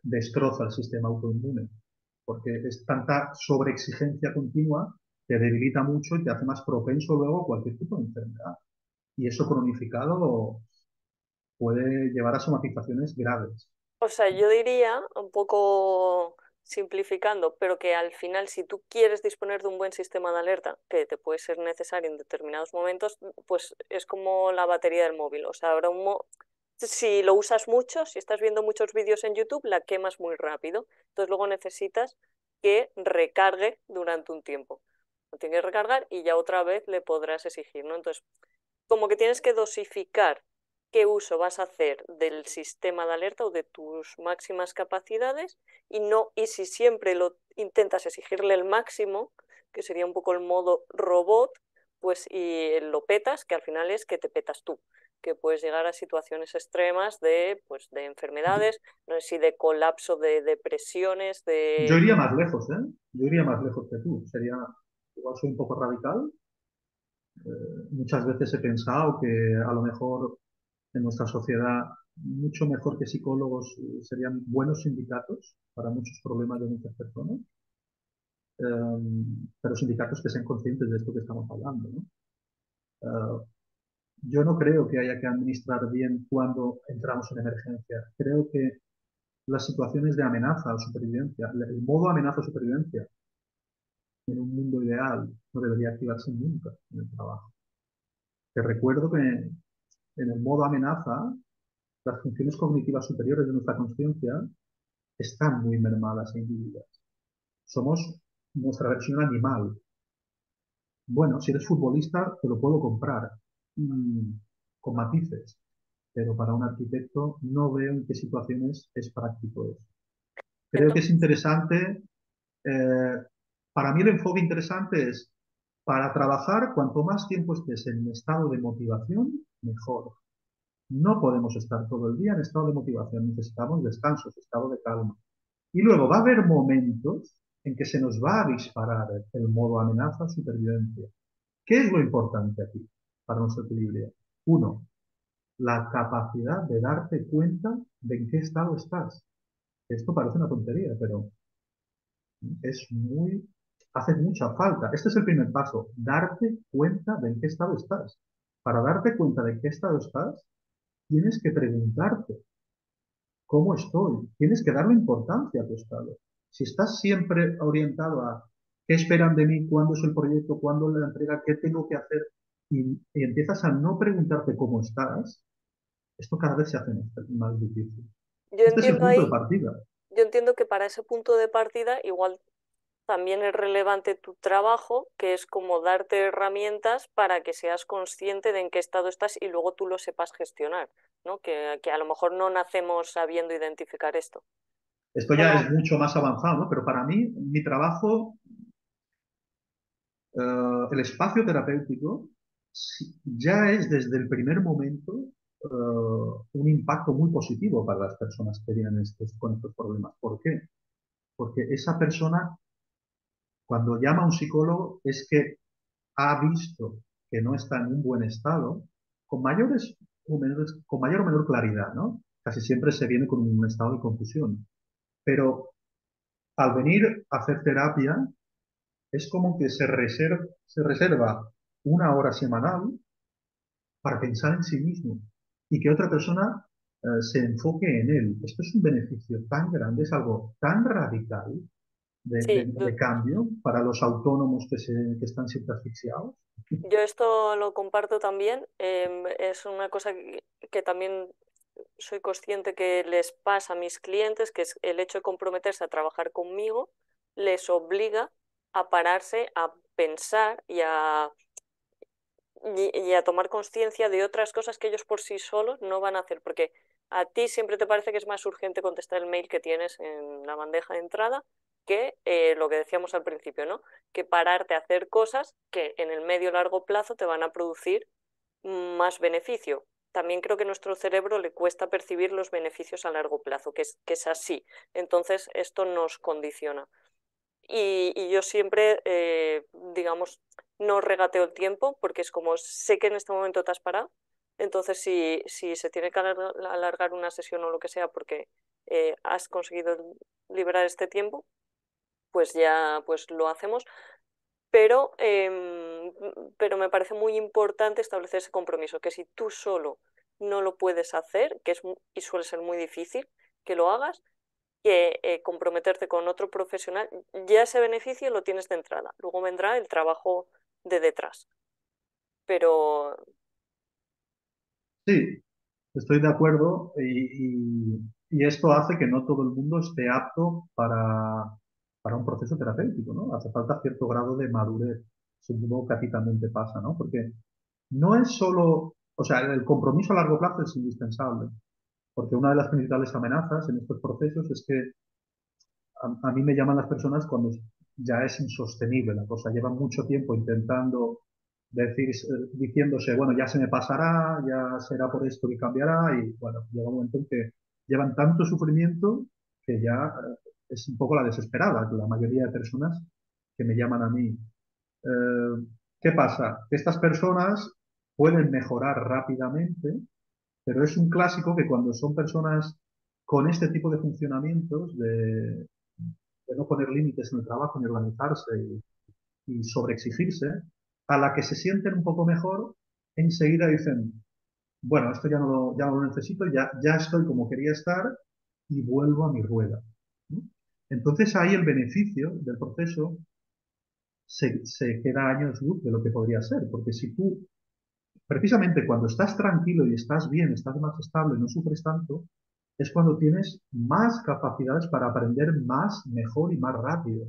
Speaker 2: destroza el sistema autoinmune, porque es tanta sobreexigencia continua que debilita mucho y te hace más propenso luego a cualquier tipo de enfermedad. Y eso cronificado puede llevar a somatizaciones graves.
Speaker 1: O sea, yo diría, un poco simplificando, pero que al final, si tú quieres disponer de un buen sistema de alerta, que te puede ser necesario en determinados momentos, pues es como la batería del móvil. O sea, si lo usas mucho, si estás viendo muchos vídeos en YouTube, la quemas muy rápido. Entonces luego necesitas que recargue durante un tiempo. Lo tienes que recargar y ya otra vez le podrás exigir, ¿no? Entonces, como que tienes que dosificar qué uso vas a hacer del sistema de alerta o de tus máximas capacidades y no, y si siempre lo intentas exigirle el máximo, que sería un poco el modo robot, pues y lo petas, que al final es que te petas tú, que puedes llegar a situaciones extremas de, pues, de enfermedades, no sé si de colapso de depresiones,
Speaker 2: Yo
Speaker 1: de...
Speaker 2: iría más lejos, ¿eh? Yo iría más lejos que tú. Sería, igual soy un poco radical. Muchas veces he pensado que a lo mejor en nuestra sociedad mucho mejor que psicólogos serían buenos sindicatos para muchos problemas de muchas personas, pero sindicatos que sean conscientes de esto que estamos hablando, ¿no? Eh, yo no creo que haya que administrar bien cuando entramos en emergencia. Creo que las situaciones de amenaza o supervivencia, el modo amenaza o supervivencia en un mundo ideal no debería activarse nunca en el trabajo. Te recuerdo que en el modo amenaza las funciones cognitivas superiores de nuestra conciencia están muy mermadas e inhibidas. Somos nuestra versión animal. Bueno, si eres futbolista, te lo puedo comprar mm, con matices, pero para un arquitecto no veo en qué situaciones es práctico eso. Creo que es
Speaker 1: Entonces,
Speaker 2: interesante, eh, para mí el enfoque interesante es, para trabajar, cuanto más tiempo estés en estado de motivación, mejor. No podemos estar todo el día en estado de motivación, necesitamos descansos, estado de calma. Y luego va a haber momentos en que se nos va a disparar el modo amenaza supervivencia. ¿Qué es lo importante aquí para nuestro equilibrio? Uno, la capacidad de darte cuenta de en qué estado estás. Esto parece una tontería, pero es muy, hace mucha falta. Este es el primer paso, darte cuenta de en qué estado estás. Para darte cuenta de en qué estado estás, tienes que preguntarte, ¿cómo estoy? Tienes que darle importancia a tu estado. Si estás siempre orientado a qué esperan de mí, cuándo es el proyecto, cuándo es la entrega, qué tengo que hacer, y empiezas a no preguntarte cómo estás, esto cada vez se hace más difícil.
Speaker 1: yo
Speaker 2: Este es el
Speaker 1: entiendo
Speaker 2: punto de
Speaker 1: ahí,
Speaker 2: partida.
Speaker 1: yo entiendo que para ese punto de partida igual también es relevante tu trabajo, que es como darte herramientas para que seas consciente de en qué estado estás y luego tú lo sepas gestionar, ¿no? Que a lo mejor no nacemos sabiendo identificar esto.
Speaker 2: Esto
Speaker 1: ¿O
Speaker 2: ya
Speaker 1: no?
Speaker 2: es mucho más avanzado, ¿no? Pero para mí, mi trabajo, el espacio terapéutico, ya es desde el primer momento un impacto muy positivo para las personas que vienen con estos problemas. ¿Por qué? Porque esa persona, cuando llama a un psicólogo, es que ha visto que no está en un buen estado, con mayores con mayor o menor claridad, ¿no? Casi siempre se viene con un estado de confusión. Pero al venir a hacer terapia, es como que se reserva una hora semanal para pensar en sí mismo y que otra persona se enfoque en él. Esto es un beneficio tan grande, es algo tan radical
Speaker 1: Sí,
Speaker 2: de cambio para los autónomos que están siempre asfixiados.
Speaker 1: yo esto lo comparto también. Es una cosa que también soy consciente que les pasa a mis clientes, que es el hecho de comprometerse a trabajar conmigo, les obliga a pararse, a pensar y a tomar conciencia de otras cosas que ellos por sí solos no van a hacer, porque a ti siempre te parece que es más urgente contestar el mail que tienes en la bandeja de entrada que lo que decíamos al principio, ¿no? Que pararte a hacer cosas que en el medio largo plazo te van a producir más beneficio. También creo que a nuestro cerebro le cuesta percibir los beneficios a largo plazo, que es así. Entonces, esto nos condiciona. y yo siempre, digamos, no regateo el tiempo porque es como sé que en este momento te has parado, entonces si se tiene que alargar una sesión o lo que sea porque has conseguido liberar este tiempo, pues ya pues lo hacemos, pero, pero me parece muy importante establecer ese compromiso, que si tú solo no lo puedes hacer, que es, y suele ser muy difícil que lo hagas, que comprometerte con otro profesional, ya ese beneficio lo tienes de entrada. Luego vendrá el trabajo de detrás. Pero
Speaker 2: Sí, estoy de acuerdo y esto hace que no todo el mundo esté apto para un proceso terapéutico, ¿no? Hace falta cierto grado de madurez, supongo que a ti también te pasa, ¿no? Porque no es solo, o sea, el compromiso a largo plazo es indispensable, porque una de las principales amenazas en estos procesos es que a mí me llaman las personas cuando ya es insostenible la cosa, llevan mucho tiempo intentando decir, diciéndose, bueno, ya se me pasará, ya será por esto que cambiará, y bueno, llega un momento en que llevan tanto sufrimiento que ya es un poco la desesperada, la mayoría de personas que me llaman a mí. ¿Qué pasa? Que estas personas pueden mejorar rápidamente, pero es un clásico que cuando son personas con este tipo de funcionamientos, de no poner límites en el trabajo ni organizarse y sobreexigirse, a la que se sienten un poco mejor, enseguida dicen, bueno, esto ya no lo necesito, ya estoy como quería estar y vuelvo a mi rueda, ¿no? Entonces ahí el beneficio del proceso se queda años luz de lo que podría ser, porque si tú, precisamente cuando estás tranquilo y estás bien, estás más estable, no sufres tanto, es cuando tienes más capacidades para aprender más, mejor y más rápido.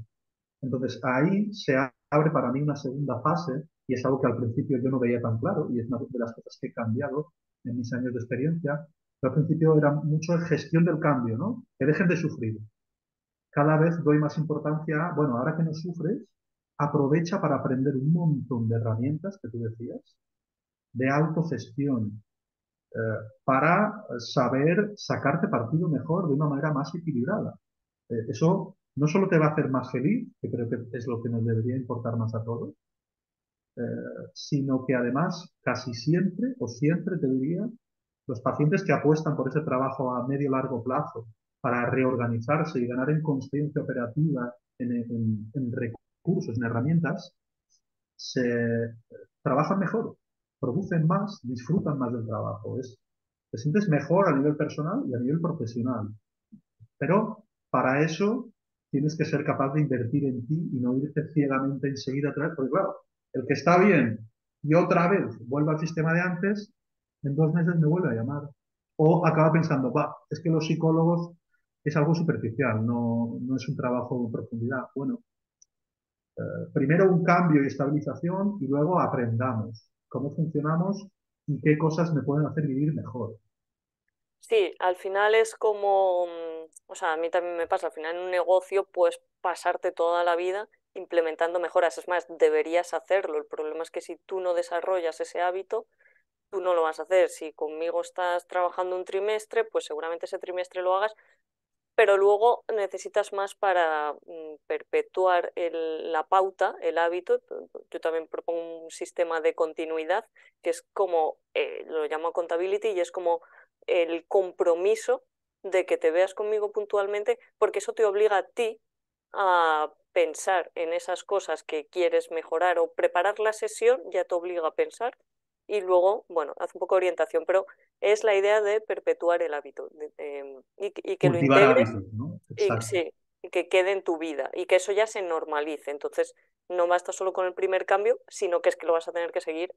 Speaker 2: Entonces ahí se abre para mí una segunda fase y es algo que al principio yo no veía tan claro y es una de las cosas que he cambiado en mis años de experiencia. Pero al principio era mucho gestión del cambio, ¿no? Que dejen de sufrir. Cada vez doy más importancia a, bueno, ahora que no sufres, aprovecha para aprender un montón de herramientas que tú decías, de autogestión, eh, para saber sacarte partido mejor de una manera más equilibrada. Eso no solo te va a hacer más feliz, que creo que es lo que nos debería importar más a todos, eh, sino que además casi siempre, o siempre te diría, los pacientes que apuestan por ese trabajo a medio largo plazo para reorganizarse y ganar en consciencia operativa, en recursos, en herramientas, se trabajan mejor, producen más, disfrutan más del trabajo. Te sientes mejor a nivel personal y a nivel profesional. Pero para eso tienes que ser capaz de invertir en ti y no irte ciegamente enseguida atrás, porque claro, el que está bien y otra vez vuelve al sistema de antes, en 2 meses me vuelve a llamar. O acaba pensando, va, es que los psicólogos es algo superficial, no es un trabajo en profundidad. Bueno, primero un cambio y estabilización y luego aprendamos cómo funcionamos y qué cosas me pueden hacer vivir mejor.
Speaker 1: sí, al final es como, o sea, a mí también me pasa, al final en un negocio puedes pasarte toda la vida implementando mejoras. Es más, deberías hacerlo. El problema es que si tú no desarrollas ese hábito, tú no lo vas a hacer. Si conmigo estás trabajando un trimestre, pues seguramente ese trimestre lo hagas, pero luego necesitas más para perpetuar la pauta, el hábito. Yo también propongo un sistema de continuidad, que es como, lo llamo accountability, y es como el compromiso de que te veas conmigo puntualmente, porque eso te obliga a ti a pensar en esas cosas que quieres mejorar o preparar la sesión, ya te obliga a pensar y luego, bueno, haz un poco de orientación, pero es la idea de perpetuar el hábito y que lo
Speaker 2: Cultivar
Speaker 1: integres
Speaker 2: hábitos, ¿no?
Speaker 1: y
Speaker 2: Exacto.
Speaker 1: sí, y que quede en tu vida y que eso ya se normalice. Entonces, no basta solo con el primer cambio, sino que es que lo vas a tener que seguir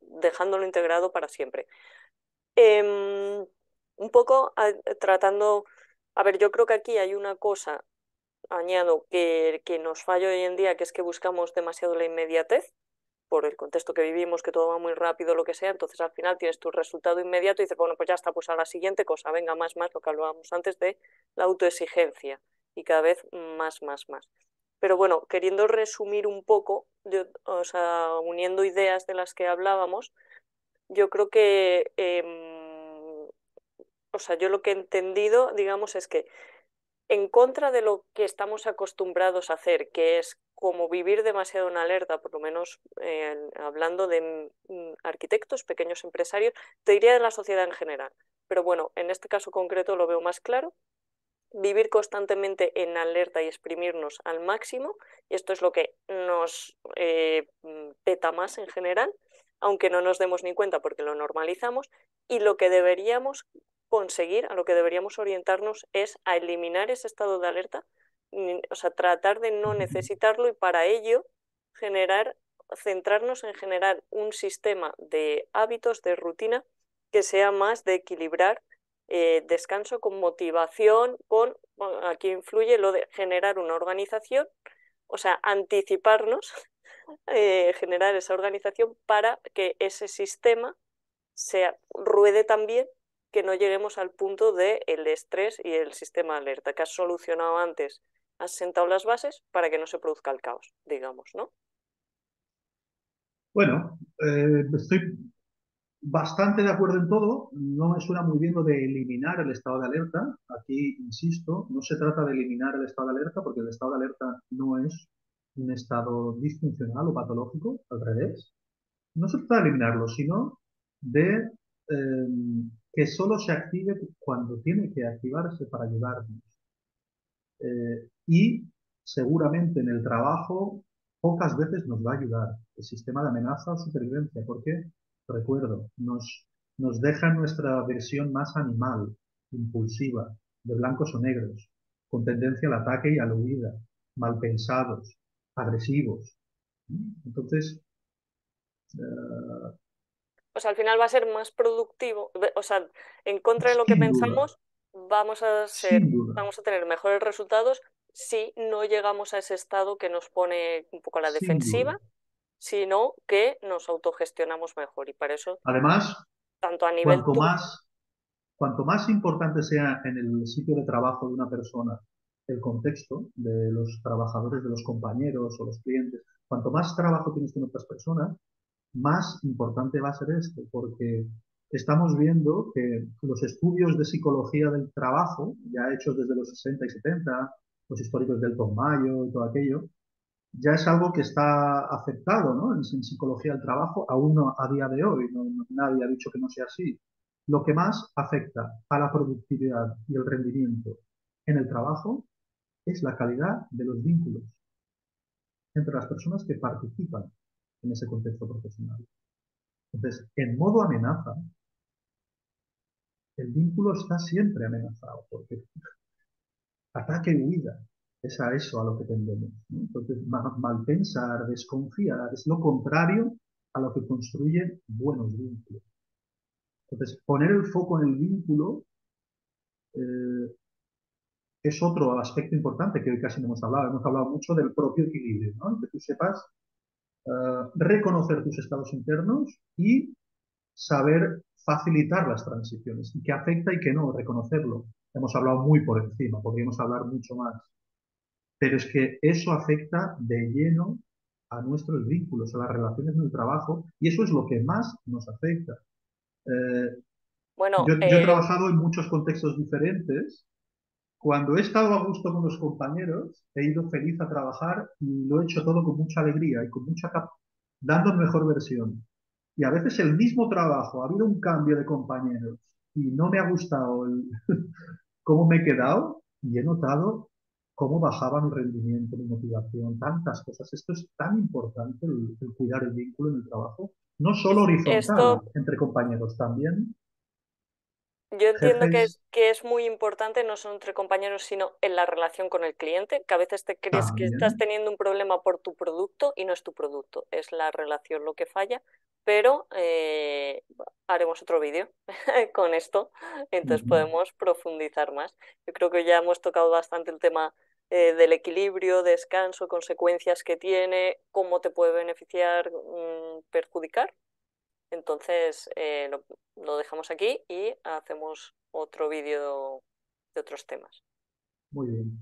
Speaker 1: dejándolo integrado para siempre. Em, un poco tratando, a ver, yo creo que aquí hay una cosa, añado, que nos falla hoy en día, que es que buscamos demasiado la inmediatez por el contexto que vivimos, que todo va muy rápido, lo que sea, entonces al final tienes tu resultado inmediato y dices, bueno, pues ya está, pues a la siguiente cosa, venga, más, lo que hablábamos antes de la autoexigencia y cada vez más. Pero bueno, queriendo resumir un poco, o sea, uniendo ideas de las que hablábamos, yo creo que, o sea, yo lo que he entendido, digamos, es que en contra de lo que estamos acostumbrados a hacer, que es como vivir demasiado en alerta, por lo menos hablando de arquitectos, pequeños empresarios, te diría de la sociedad en general. Pero bueno, en este caso concreto lo veo más claro. Vivir constantemente en alerta y exprimirnos al máximo, y esto es lo que nos peta más en general, aunque no nos demos ni cuenta porque lo normalizamos, y lo que deberíamos conseguir, a lo que deberíamos orientarnos es a eliminar ese estado de alerta, o sea, tratar de no necesitarlo y para ello generar, centrarnos en generar un sistema de hábitos, de rutina, que sea más de equilibrar descanso con motivación, con, bueno, aquí influye lo de generar una organización, o sea, anticiparnos, generar esa organización para que ese sistema ruede tan bien que no lleguemos al punto del estrés y el sistema de alerta que has solucionado antes, has sentado las bases para que no se produzca el caos, digamos, ¿no?
Speaker 2: Bueno, estoy bastante de acuerdo en todo. No me suena muy bien lo de eliminar el estado de alerta. Aquí, insisto, no se trata de eliminar el estado de alerta porque el estado de alerta no es un estado disfuncional o patológico, al revés. No se trata de eliminarlo, sino de que solo se active cuando tiene que activarse para ayudarnos. Y seguramente en el trabajo pocas veces nos va a ayudar el sistema de amenaza o supervivencia, porque, recuerdo, nos deja nuestra versión más animal, impulsiva, de blancos o negros, con tendencia al ataque y a la huida, mal pensados, agresivos. Entonces,
Speaker 1: O sea, al final va a ser más productivo, o sea, en contra de lo que
Speaker 2: sin duda,
Speaker 1: pensamos,
Speaker 2: sin duda,
Speaker 1: vamos a tener mejores resultados si no llegamos a ese estado que nos pone un poco a la
Speaker 2: sin duda.
Speaker 1: defensiva, sino que nos autogestionamos mejor. Y para eso,
Speaker 2: Además,
Speaker 1: tanto a nivel
Speaker 2: cuanto
Speaker 1: tú,
Speaker 2: más Cuanto más importante sea en el sitio de trabajo de una persona el contexto de los trabajadores, de los compañeros o los clientes, cuanto más trabajo tienes con otras personas, más importante va a ser esto, porque estamos viendo que los estudios de psicología del trabajo, ya hechos desde los 60 y 70, los históricos del Tom Mayo y todo aquello, ya es algo que está aceptado, ¿no? En psicología del trabajo, aún no a día de hoy, nadie ha dicho que no sea así. Lo que más afecta a la productividad y el rendimiento en el trabajo es la calidad de los vínculos entre las personas que participan en ese contexto profesional. Entonces, en modo amenaza, el vínculo está siempre amenazado, porque ataque y huida es a eso a lo que tendemos, ¿no? Entonces, mal pensar, desconfiar, es lo contrario a lo que construye buenos vínculos. Entonces, poner el foco en el vínculo eh, es otro aspecto importante que hoy casi no hemos hablado. Hemos hablado mucho del propio equilibrio, ¿no? Que tú sepas reconocer tus estados internos y saber facilitar las transiciones, y qué afecta y qué no, reconocerlo. Hemos hablado muy por encima, podríamos hablar mucho más. Pero es que eso afecta de lleno a nuestros vínculos, a las relaciones en el trabajo, y eso es lo que más nos afecta. Eh,
Speaker 1: bueno,
Speaker 2: yo he trabajado en muchos contextos diferentes. Cuando he estado a gusto con los compañeros, he ido feliz a trabajar y lo he hecho todo con mucha alegría y con dando mi mejor versión. Y a veces el mismo trabajo, ha habido un cambio de compañeros y no me ha gustado cómo me he quedado y he notado cómo bajaba mi rendimiento, mi motivación, tantas cosas. Esto es tan importante, el cuidar el vínculo en el trabajo, no solo horizontal
Speaker 1: esto
Speaker 2: entre compañeros, también
Speaker 1: yo entiendo
Speaker 2: jefes,
Speaker 1: que es muy importante no solo entre compañeros, sino en la relación con el cliente, que a veces te crees que estás
Speaker 2: también.
Speaker 1: teniendo un problema por tu producto y no es tu producto, es la relación lo que falla, pero haremos otro vídeo con esto, entonces
Speaker 2: Ujú.
Speaker 1: podemos profundizar más. Yo creo que ya hemos tocado bastante el tema del equilibrio, descanso, consecuencias que tiene, cómo te puede beneficiar, perjudicar. Entonces, lo dejamos aquí y hacemos otro vídeo de otros temas.
Speaker 2: Muy bien.